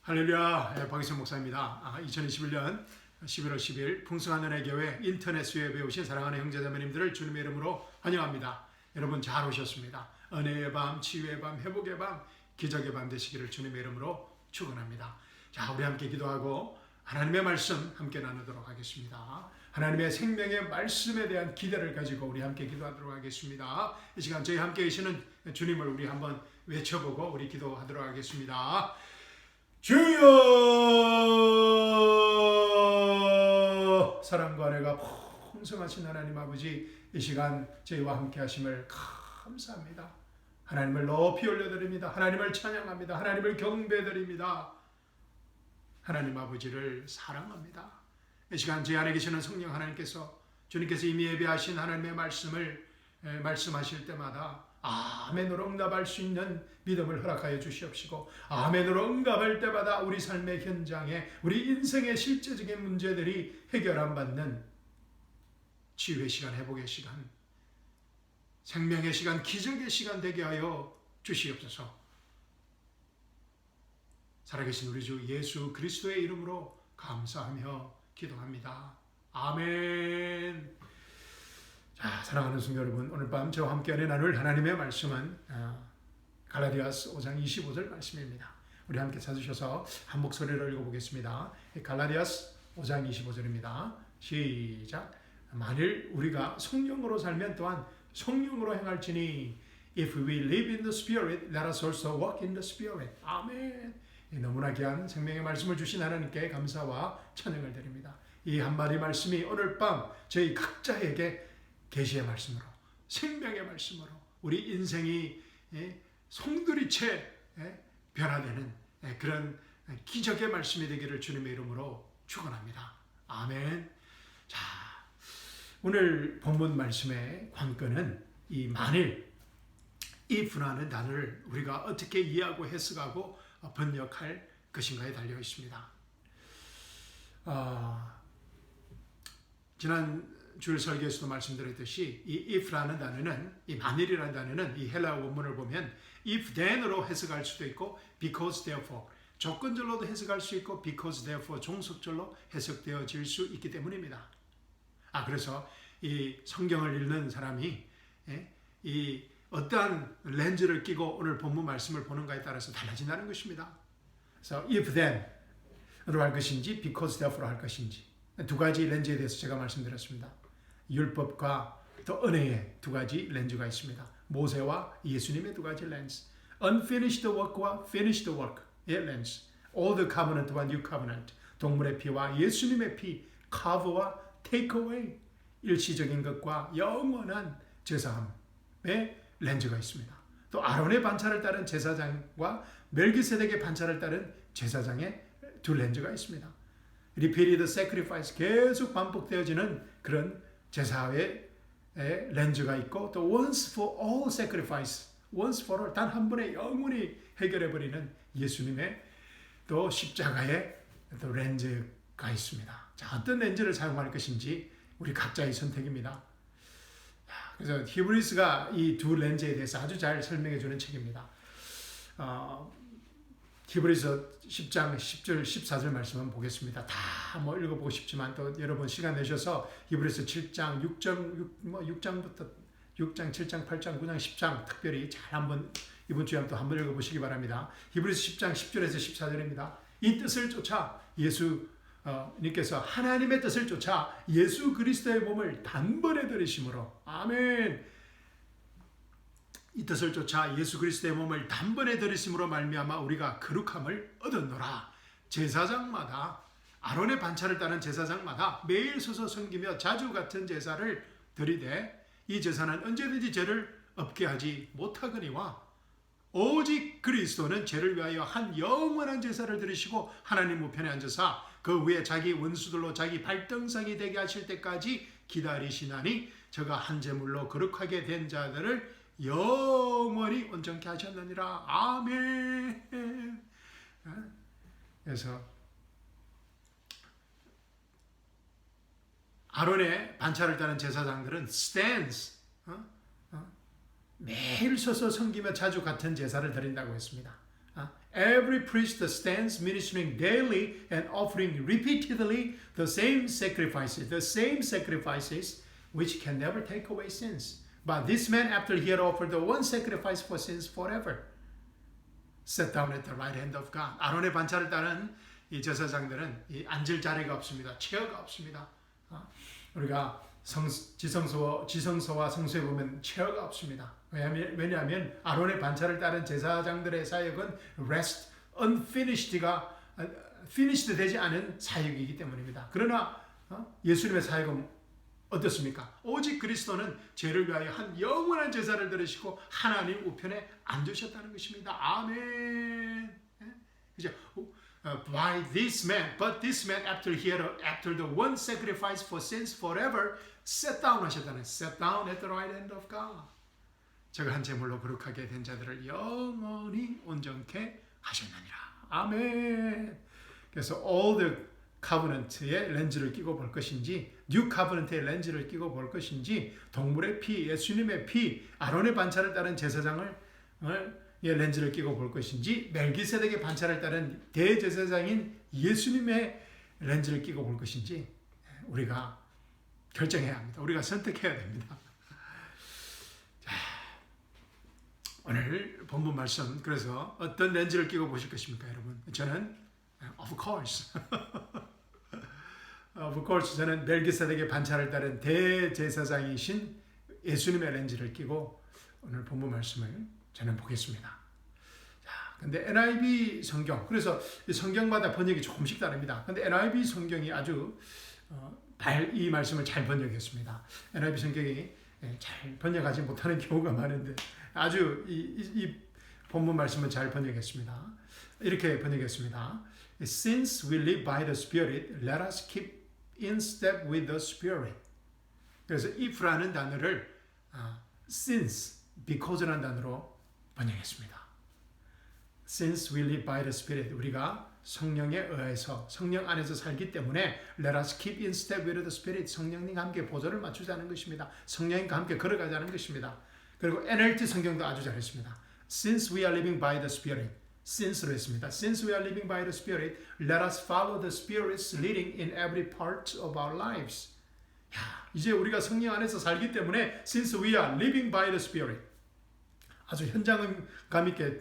할렐루야, 박희선 목사입니다. 2021년 11월 10일 풍성한 은혜 교회 인터넷 수요예배에 오신 사랑하는 형제자매님들을 주님의 이름으로 환영합니다. 여러분 잘 오셨습니다. 은혜의 밤, 치유의 밤, 회복의 밤, 기적의 밤 되시기를 주님의 이름으로 축원합니다. 자, 우리 함께 기도하고 하나님의 말씀 함께 나누도록 하겠습니다. 하나님의 생명의 말씀에 대한 기대를 가지고 우리 함께 기도하도록 하겠습니다. 이 시간 저희 함께 계시는 주님을 우리 한번 외쳐보고 우리 기도하도록 하겠습니다. 주여! 사랑과 은혜가 풍성하신 하나님 아버지, 이 시간 저희와 함께 하심을 감사합니다. 하나님을 높이 올려드립니다. 하나님을 찬양합니다. 하나님을 경배드립니다. 하나님 아버지를 사랑합니다. 이 시간 제 안에 계시는 성령 하나님께서, 주님께서 이미 예배하신 하나님의 말씀을 말씀하실 때마다 아멘으로 응답할 수 있는 믿음을 허락하여 주시옵시고, 아멘으로 응답할 때마다 우리 삶의 현장에, 우리 인생의 실제적인 문제들이 해결 안 받는 치유의 시간, 회복의 시간, 생명의 시간, 기적의 시간 되게 하여 주시옵소서. 살아계신 우리 주 예수 그리스도의 이름으로 감사하며 기도합니다. 아멘. 자, 사랑하는 성도 여러분, 오늘 밤 저와 함께 나눌 하나님의 말씀은 갈라디아서 5장 25절 말씀입니다. 우리 함께 찾으셔서 한 목소리로 읽어보겠습니다. 갈라디아서 5장 25절입니다. 시작. 만일 우리가 성령으로 살면 또한 성령으로 행할지니 If we live in the Spirit, let us also walk in the Spirit. 아멘. 너무나 귀한 생명의 말씀을 주신 하나님께 감사와 찬양을 드립니다. 이 한마디 말씀이 오늘 밤 저희 각자에게 계시의 말씀으로, 생명의 말씀으로 우리 인생이 송두리째 변화되는 그런 기적의 말씀이 되기를 주님의 이름으로 축원합니다. 아멘. 자, 오늘 본문 말씀의 관건은 이 만일, if라는 단어를 우리가 어떻게 이해하고 해석하고 번역할 것인가에 달려 있습니다. 지난 주일 설교에서도 말씀드렸듯이 이 if라는 단어는, 이 만일이라는 단어는 이 헬라어 원문을 보면 if then으로 해석할 수도 있고 because therefore 조건절로도 해석할 수 있고 because therefore 종속절로 해석되어질 수 있기 때문입니다. 그래서 이 성경을 읽는 사람이 이 어떠한 렌즈를 끼고 오늘 본문 말씀을 보는가에 따라서 달라진다는 것입니다. 그래서 if then으로 할 것인지 because therefore 할 것인지 두 가지 렌즈에 대해서 제가 말씀드렸습니다. 율법과 또 은혜의 두 가지 렌즈가 있습니다. 모세와 예수님의 두 가지 렌즈, unfinished work와 finished work의 렌즈, old covenant와 new covenant, 동물의 피와 예수님의 피, carve와 take away, 일시적인 것과 영원한 제사함의 렌즈가 있습니다. 또 아론의 반차를 따른 제사장과 멜기세덱의 반차를 따른 제사장의 두 렌즈가 있습니다. repeated sacrifice, 계속 반복되어지는 그런 제사의 렌즈가 있고, 또 once for all sacrifice, once for all, 단 한 번에 영원히 해결해버리는 예수님의 또 십자가의 또 렌즈가 있습니다. 자, 어떤 렌즈를 사용할 것인지 우리 각자의 선택입니다. 그래서 히브리스가 이 두 렌즈에 대해서 아주 잘 설명해 주는 책입니다. 히브리서 10장 10절 14절 말씀 한번 보겠습니다. 다 뭐 읽어보고 싶지만 또 여러분 시간 내셔서 히브리서 7장 6장부터 6장 7장 8장 9장 10장 특별히 잘 한번 이번 주에 또 한번 읽어보시기 바랍니다. 히브리서 10장 10절에서 14절입니다. 이 뜻을 쫓아 님께서 하나님의 뜻을 쫓아 예수 그리스도의 몸을 단번에 들이심으로, 아멘. 이 뜻을 쫓아 예수 그리스도의 몸을 단번에 들이심으로 말미암아 우리가 거룩함을 얻었노라. 제사장마다, 아론의 반차를 따른 제사장마다 매일 서서 섬기며 자주 같은 제사를 드리되 이 제사는 언제든지 죄를 없게 하지 못하거니와 오직 그리스도는 죄를 위하여 한 영원한 제사를 드리시고 하나님 우편에 앉으사 그 위에 자기 원수들로 자기 발등상이 되게 하실 때까지 기다리시나니 저가 한 제물로 거룩하게 된 자들을 영원히 온전케 하셨느니라. 아멘. 그래서 아론의 반차를 따른 제사장들은 stands, 매일 서서 섬기며 자주 같은 제사를 드린다고 했습니다. Every priest stands ministering daily and offering repeatedly the same sacrifices which can never take away sins. But this man, after he had offered the one sacrifice for sins forever, sat down at the right hand of God. 아론의 반차를 따른 이 제사장들은 이 앉을 자리가 없습니다. 체어가 없습니다. 우리가 지성소와 성소에 보면 체어가 없습니다. 왜냐하면 아론의 반차를 따른 제사장들의 사역은 rest, finished 되지 않은 사역이기 때문입니다. 그러나 예수님의 사역은 어떻습니까? 오직 그리스도는 죄를 위하여 한 영원한 제사를 들으시고 하나님 우편에 앉으셨다는 것입니다. 아멘. 그죠? But this man, after the one sacrifice for sins forever, sat down 하셨다는, sat down at the right hand of God. 저가 한 제물로 거룩하게 된 자들을 영원히 온전케 하셨느니라. 아멘. 그래서 old covenant의 렌즈를 끼고 볼 것인지, new covenant의 렌즈를 끼고 볼 것인지, 동물의 피, 예수님의 피, 아론의 반차를 따른 제사장을 렌즈를 끼고 볼 것인지, 멜기세덱의 반차를 따른 대제사장인 예수님의 렌즈를 끼고 볼 것인지 우리가 결정해야 합니다. 우리가 선택해야 됩니다. 자, 오늘 본문 말씀, 그래서 어떤 렌즈를 끼고 보실 것입니까, 여러분? 저는 of course 저는 멜기세덱의 반차를 따른 대제사장이신 예수님의 렌즈를 끼고 오늘 본문 말씀을 저는 보겠습니다. 자, 근데 NIV 성경, 그래서 성경마다 번역이 조금씩 다릅니다. 근데 NIV 성경이 아주 이 말씀을 잘 번역했습니다. NIV 성경이 잘 번역하지 못하는 경우가 많은데 아주 이 본문 말씀을 잘 번역했습니다. 이렇게 번역했습니다. Since we live by the Spirit, let us keep in step with the Spirit. 그래서 if라는 단어를 since, because라는 단어로 번역했습니다. Since we live by the Spirit, 우리가 성령에 의해서 성령 안에서 살기 때문에 let us keep in step with the Spirit, 성령님과 함께 보조를 맞추자는 것입니다. 성령님과 함께 걸어가자는 것입니다. 그리고 NLT 성경도 아주 잘했습니다. Since we are living by the Spirit, since로 했습니다. Since we are living by the Spirit, let us follow the Spirit's leading in every part of our lives. 이제 우리가 성령 안에서 살기 때문에 since we are living by the Spirit, 아주 현장감 있게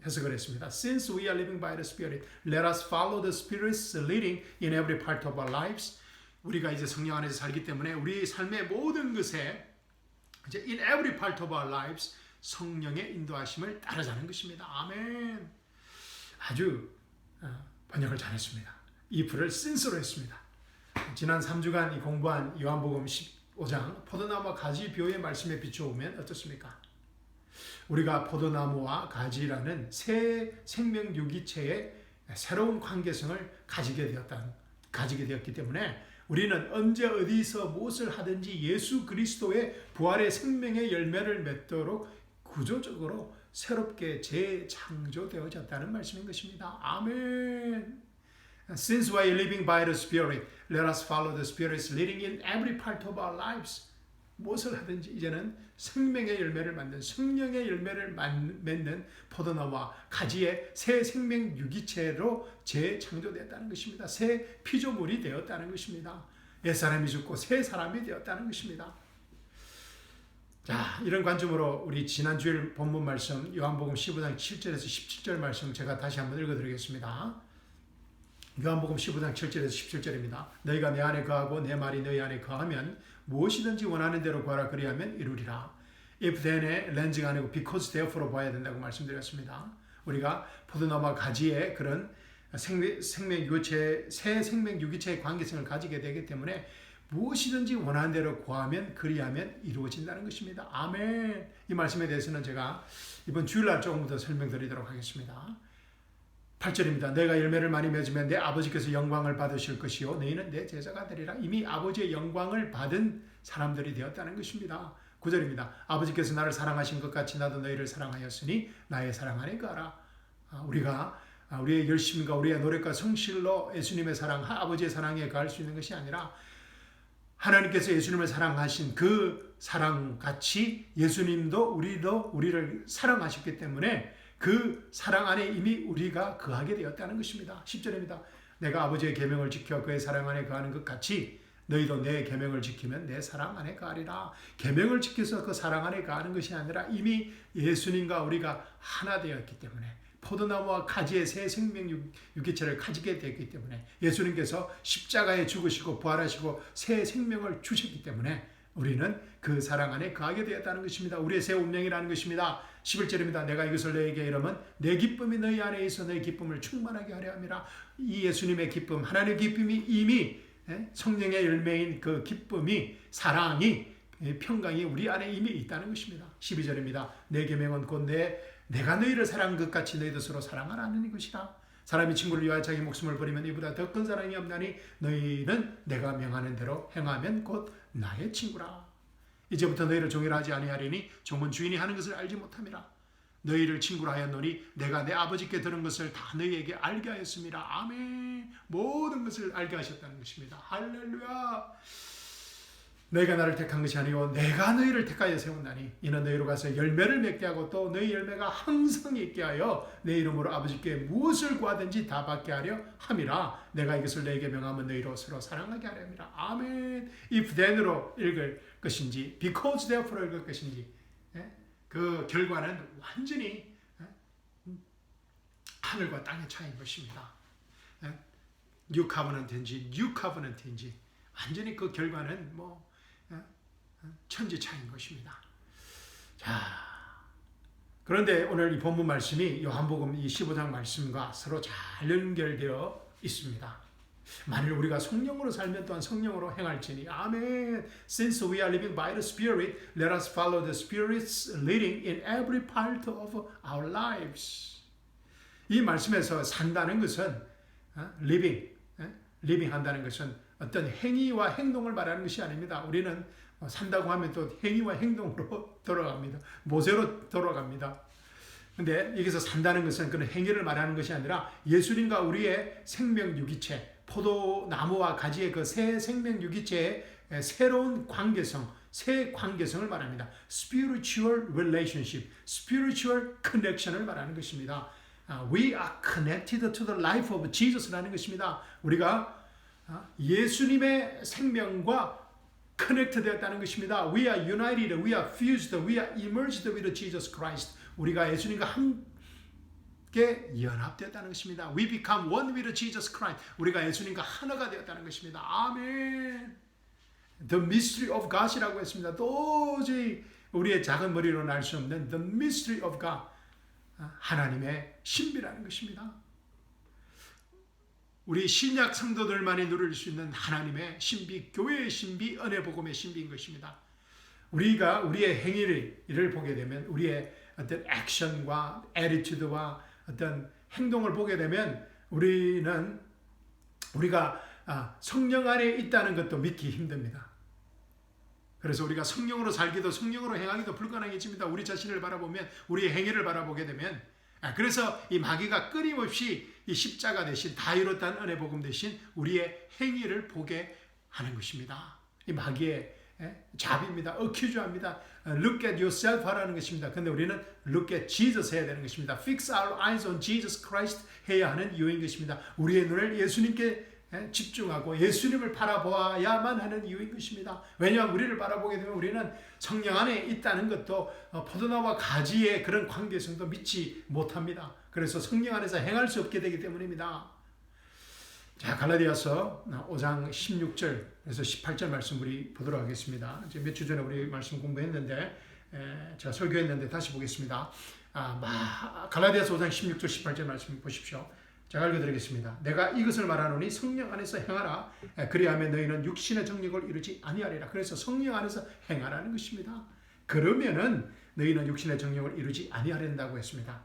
해석을 했습니다. Since we are living by the Spirit, let us follow the Spirit's leading in every part of our lives. 우리가 이제 성령 안에서 살기 때문에 우리 삶의 모든 것에 이제 in every part of our lives 성령의 인도하심을 따르자는 것입니다. 아멘. 아주 번역을 잘했습니다. if를 since로 했습니다. 지난 3주간 공부한 요한복음 15장 포도나무와 가지 비유의 말씀에 비춰보면 어떻습니까? 우리가 포도나무와 가지라는 새 생명 유기체의 새로운 관계성을 가지게 되었기 때문에 우리는 언제 어디서 무엇을 하든지 예수 그리스도의 부활의 생명의 열매를 맺도록 구조적으로 새롭게 재창조되어졌다는 말씀인 것입니다. 아멘. Since we are living by the Spirit, let us follow the Spirit's leading in every part of our lives. 무엇을 하든지 이제는 생명의 열매를 맺는, 성령의 열매를 맺는 포도나무와 가지의 새 생명 유기체로 재창조되었다는 것입니다. 새 피조물이 되었다는 것입니다. 옛사람이 죽고 새 사람이 되었다는 것입니다. 자, 이런 관점으로 우리 지난주일 본문 말씀 요한복음 15장 7절에서 17절 말씀 제가 다시 한번 읽어드리겠습니다. 요한복음 15장 7절에서 17절입니다. 너희가 내 안에 거하고 내 말이 너희 안에 거하면 무엇이든지 원하는 대로 구하라 그리하면 이루리라. if then의 렌즈가 아니고 because therefore로 봐야 된다고 말씀드렸습니다. 우리가 포도나무와 가지의 그런 새 생명 유기체의 관계성을 가지게 되기 때문에 무엇이든지 원하는 대로 구하면 그리하면 이루어진다는 것입니다. 아멘. 이 말씀에 대해서는 제가 이번 주일날 조금 더 설명드리도록 하겠습니다. 8절입니다. 내가 열매를 많이 맺으면 내 아버지께서 영광을 받으실 것이요 너희는 내 제자가 되리라. 이미 아버지의 영광을 받은 사람들이 되었다는 것입니다. 9절입니다. 아버지께서 나를 사랑하신 것 같이 나도 너희를 사랑하였으니 나의 사랑 안에 거하라. 우리가 우리의 열심과 우리의 노력과 성실로 예수님의 사랑, 아버지의 사랑에 거할 수 있는 것이 아니라 하나님께서 예수님을 사랑하신 그 사랑같이 예수님도 우리를 사랑하셨기 때문에 그 사랑 안에 이미 우리가 거하게 되었다는 것입니다. 10절입니다. 내가 아버지의 계명을 지켜 그의 사랑 안에 거하는 것 같이 너희도 내 계명을 지키면 내 사랑 안에 거하리라. 계명을 지켜서 그 사랑 안에 거하는 것이 아니라 이미 예수님과 우리가 하나 되었기 때문에 포도나무와 가지의 새 생명 유기체를 가지게 되었기 때문에 예수님께서 십자가에 죽으시고 부활하시고 새 생명을 주셨기 때문에 우리는 그 사랑 안에 거하게 되었다는 것입니다. 우리의 새 운명이라는 것입니다. 11절입니다. 내가 이것을 너에게 이르면 내 기쁨이 너희 안에 있어 너희 기쁨을 충만하게 하려 함이라. 이 예수님의 기쁨, 하나님의 기쁨이 이미 성령의 열매인 그 기쁨이, 사랑이, 평강이 우리 안에 이미 있다는 것입니다. 12절입니다. 내 계명은 곧 내가 너희를 사랑한 것 같이 너희도 서로 사랑하라는 것이라. 사람이 친구를 위하여 자기 목숨을 버리면 이보다 더 큰 사랑이 없나니 너희는 내가 명하는 대로 행하면 곧 나의 친구라. 이제부터 너희를 종이라 하지 아니하리니 종은 주인이 하는 것을 알지 못함이라. 너희를 친구라 하였노니 내가 내 아버지께 들은 것을 다 너희에게 알게 하였습니다. 아멘. 모든 것을 알게 하셨다는 것입니다. 할렐루야. 너희가 나를 택한 것이 아니고 내가 너희를 택하여 세웠나니 이는 너희로 가서 열매를 맺게 하고 또 너희 열매가 항상 있게 하여 내 이름으로 아버지께 무엇을 구하든지 다 받게 하려 함이라. 내가 이것을 너희에게 명하면 너희로 서로 사랑하게 하려 함이라. 아멘. if then으로 읽을 것인지 because therefore 읽을 것인지 그 결과는 완전히 하늘과 땅의 차이인 것입니다. New Covenant인지 New Covenant인지 완전히 그 결과는 천지 차이인 것입니다. 자, 그런데 오늘 이 본문 말씀이 요한복음 이 15장 말씀과 서로 잘 연결되어 있습니다. 만일 우리가 성령으로 살면 또한 성령으로 행할지니. 아멘. Since we are living by the Spirit, let us follow the Spirit's leading in every part of our lives. 이 말씀에서 산다는 것은 living 한다는 것은 어떤 행위와 행동을 말하는 것이 아닙니다. 우리는 산다고 하면 또 행위와 행동으로 돌아갑니다. 모세로 돌아갑니다. 근데 여기서 산다는 것은 그런 행위를 말하는 것이 아니라 예수님과 우리의 생명 유기체, 포도나무와 가지의 그 새 생명 유기체의 새로운 관계성, 새 관계성을 말합니다. Spiritual relationship, spiritual connection을 말하는 것입니다. We are connected to the life of Jesus라는 것입니다. 우리가 예수님의 생명과 커넥트 되었다는 것입니다. We are united, we are fused, we are immersed with Jesus Christ. 우리가 예수님과 함께 연합되었다는 것입니다. We become one with Jesus Christ. 우리가 예수님과 하나가 되었다는 것입니다. 아멘. The mystery of God이라고 했습니다. 도저히 우리의 작은 머리로는 알 수 없는 the mystery of God. 하나님의 신비라는 것입니다. 우리 신약 성도들만이 누릴 수 있는 하나님의 신비, 교회의 신비, 은혜복음의 신비인 것입니다. 우리가 우리의 행위를 보게 되면 우리의 어떤 액션과 애티튜드와 어떤 행동을 보게 되면 우리가 성령 안에 있다는 것도 믿기 힘듭니다. 그래서 우리가 성령으로 살기도 성령으로 행하기도 불가능해집니다. 우리 자신을 바라보면 우리의 행위를 바라보게 되면 그래서 이 마귀가 끊임없이 이 십자가 대신 다 이뤘다는 은혜복음 대신 우리의 행위를 보게 하는 것입니다. 이 마귀의 잡입니다. 어큐즈합니다. Look at yourself 하라는 것입니다. 근데 우리는 look at Jesus 해야 되는 것입니다. Fix our eyes on Jesus Christ 해야 하는 이유인 것입니다. 우리의 눈을 예수님께 집중하고 예수님을 바라보아야만 하는 이유인 것입니다. 왜냐하면 우리를 바라보게 되면 우리는 성령 안에 있다는 것도 포도나무와 가지의 그런 관계성도 믿지 못합니다. 그래서 성령 안에서 행할 수 없게 되기 때문입니다. 자, 갈라디아서 5장 16절에서 18절 말씀 우리 보도록 하겠습니다. 몇 주 전에 우리 말씀 공부했는데 제가 설교했는데 다시 보겠습니다. 갈라디아서 5장 16절 18절 말씀 보십시오. 제가 읽어드리겠습니다. 내가 이것을 말하노니 성령 안에서 행하라. 그리하면 너희는 육신의 정력을 이루지 아니하리라. 그래서 성령 안에서 행하라는 것입니다. 그러면은 너희는 육신의 정력을 이루지 아니하린다고 했습니다.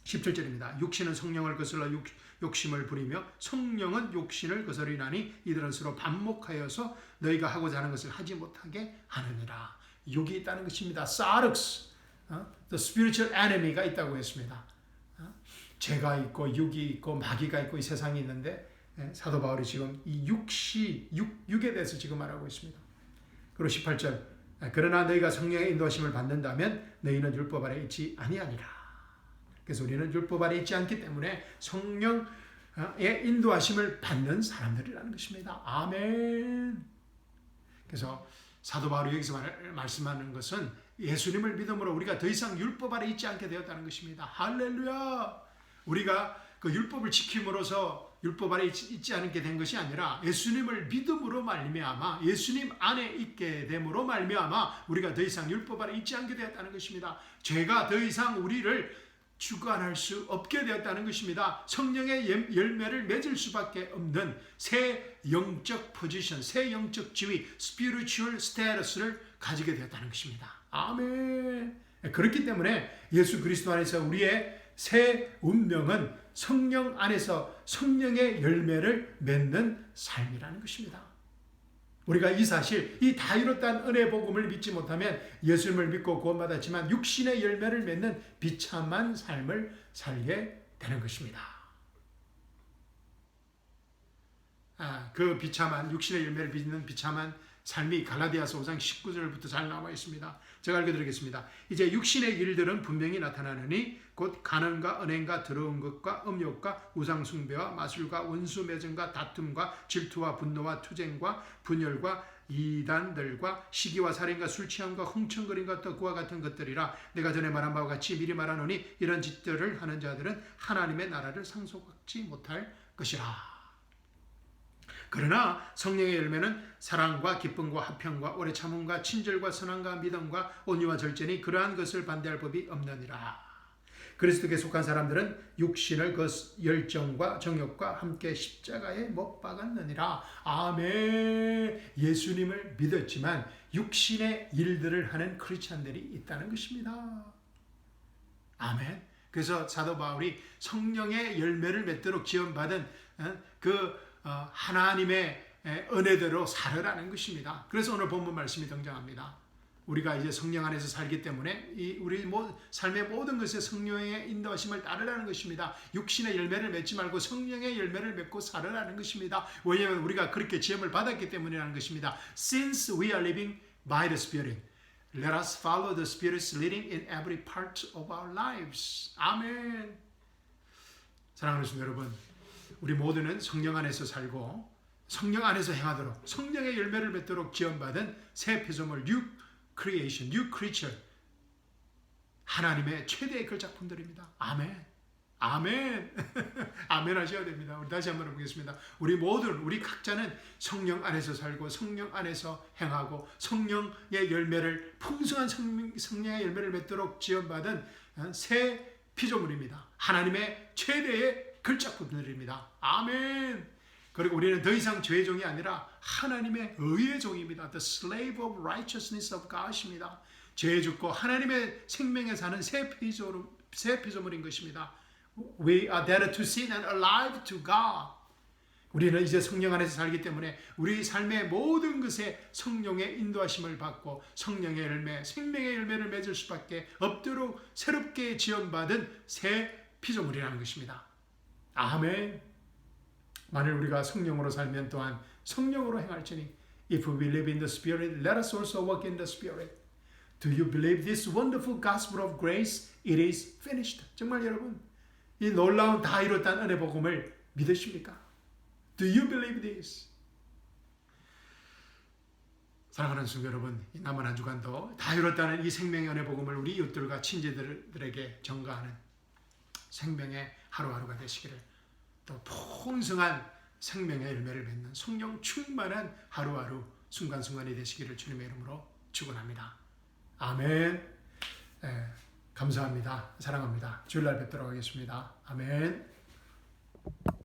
17절입니다. 육신은 성령을 거슬러 욕심을 부리며 성령은 욕심을 거스리나니 이들은 서로 반목하여서 너희가 하고자 하는 것을 하지 못하게 하느니라. 욕이 있다는 것입니다. 사르스, the spiritual enemy가 있다고 했습니다. 죄가 있고 육이 있고 마귀가 있고 이 세상이 있는데 사도 바울이 지금 이 육에 대해서 지금 말하고 있습니다. 그리고 18절 그러나 너희가 성령의 인도하심을 받는다면 너희는 율법 아래 있지 아니하니라. 그래서 우리는 율법 아래 있지 않기 때문에 성령의 인도하심을 받는 사람들이라는 것입니다. 아멘. 그래서 사도 바울이 여기서 말씀하는 것은 예수님을 믿음으로 우리가 더 이상 율법 아래 있지 않게 되었다는 것입니다. 할렐루야. 우리가 그 율법을 지킴으로써 율법 아래 있지 않게 된 것이 아니라 예수님을 믿음으로 말미암아 예수님 안에 있게 됨으로 말미암아 우리가 더 이상 율법 아래 있지 않게 되었다는 것입니다. 죄가 더 이상 우리를 주관할 수 없게 되었다는 것입니다. 성령의 열매를 맺을 수밖에 없는 새 영적 포지션, 새 영적 지위, spiritual status를 가지게 되었다는 것입니다. 아멘. 그렇기 때문에 예수 그리스도 안에서 우리의 새 운명은 성령 안에서 성령의 열매를 맺는 삶이라는 것입니다. 우리가 이 사실, 이 다 이뤘다는 은혜 복음을 믿지 못하면 예수님을 믿고 구원받았지만 육신의 열매를 맺는 비참한 삶을 살게 되는 것입니다. 그 비참한 육신의 열매를 맺는 비참한 삶이 갈라디아서 5장 19절부터 잘 나와 있습니다. 제가 읽어드리겠습니다. 이제 육신의 일들은 분명히 나타나느니 곧 간음과 은행과 더러운 것과 음욕과 우상숭배와 마술과 원수 매증과 다툼과 질투와 분노와 투쟁과 분열과 이단들과 시기와 살인과 술 취함과 흥청거림과 또 그와 같은 것들이라. 내가 전에 말한 바와 같이 미리 말하노니 이런 짓들을 하는 자들은 하나님의 나라를 상속받지 못할 것이라. 그러나 성령의 열매는 사랑과 기쁨과 화평과 오래 참음과 친절과 선함과 믿음과 온유와 절제니 그러한 것을 반대할 법이 없느니라. 그리스도께 속한 사람들은 육신을 그 열정과 정욕과 함께 십자가에 못 박았느니라. 아멘. 예수님을 믿었지만 육신의 일들을 하는 크리스찬들이 있다는 것입니다. 아멘. 그래서 사도 바울이 성령의 열매를 맺도록 지원받은 하나님의 은혜대로 살으라는 것입니다. 그래서 오늘 본문 말씀이 등장합니다. 우리가 이제 성령 안에서 살기 때문에 우리 삶의 모든 것에 성령의 인도하심을 따르라는 것입니다. 육신의 열매를 맺지 말고 성령의 열매를 맺고 살으라는 것입니다. 왜냐하면 우리가 그렇게 지음을 받았기 때문이라는 것입니다. Since we are living by the Spirit, let us follow the Spirit's leading in every part of our lives. 아멘. 사랑하는 성도 여러분, 우리 모두는 성령 안에서 살고 성령 안에서 행하도록 성령의 열매를 맺도록 지원받은 새 피조물, New Creation, New Creature, 하나님의 최대의 걸작품들입니다. 아멘. 아멘. 아멘 하셔야 됩니다. 우리 다시 한번 해보겠습니다. 우리 모든, 우리 각자는 성령 안에서 살고 성령 안에서 행하고 성령의 열매를, 풍성한 성령의 열매를 맺도록 지원받은 새 피조물입니다. 하나님의 최대의 걸작품들입니다. 아멘. 그리고 우리는 더 이상 죄의 종이 아니라 하나님의 의의 종입니다. The slave of righteousness of God입니다. 죄에 죽고 하나님의 생명에 사는 새 피조물인 것입니다. We are dead to sin and alive to God. 우리는 이제 성령 안에서 살기 때문에 우리 삶의 모든 것에 성령의 인도하심을 받고 성령의 열매, 생명의 열매를 맺을 수밖에 없도록 새롭게 지원받은 새 피조물이라는 것입니다. 아멘. 만일 우리가 성령으로 살면 또한 성령으로 행할지니 If we live in the Spirit, let us also walk in the Spirit. Do you believe this wonderful gospel of grace? It is finished. 정말 여러분, 이 놀라운 다 이뤘다는 은혜 복음을 믿으십니까? Do you believe this? 사랑하는 성도 여러분, 이 남은 한 주간도 다 이뤘다는 이 생명의 은혜 복음을 우리 이웃들과 친지들에게 전가하는 생명의 하루하루가 되시기를, 또 풍성한 생명의 열매를 맺는 성령 충만한 하루하루 순간순간이 되시기를 주님의 이름으로 축원합니다. 아멘. 감사합니다. 사랑합니다. 주일날 뵙도록 하겠습니다. 아멘.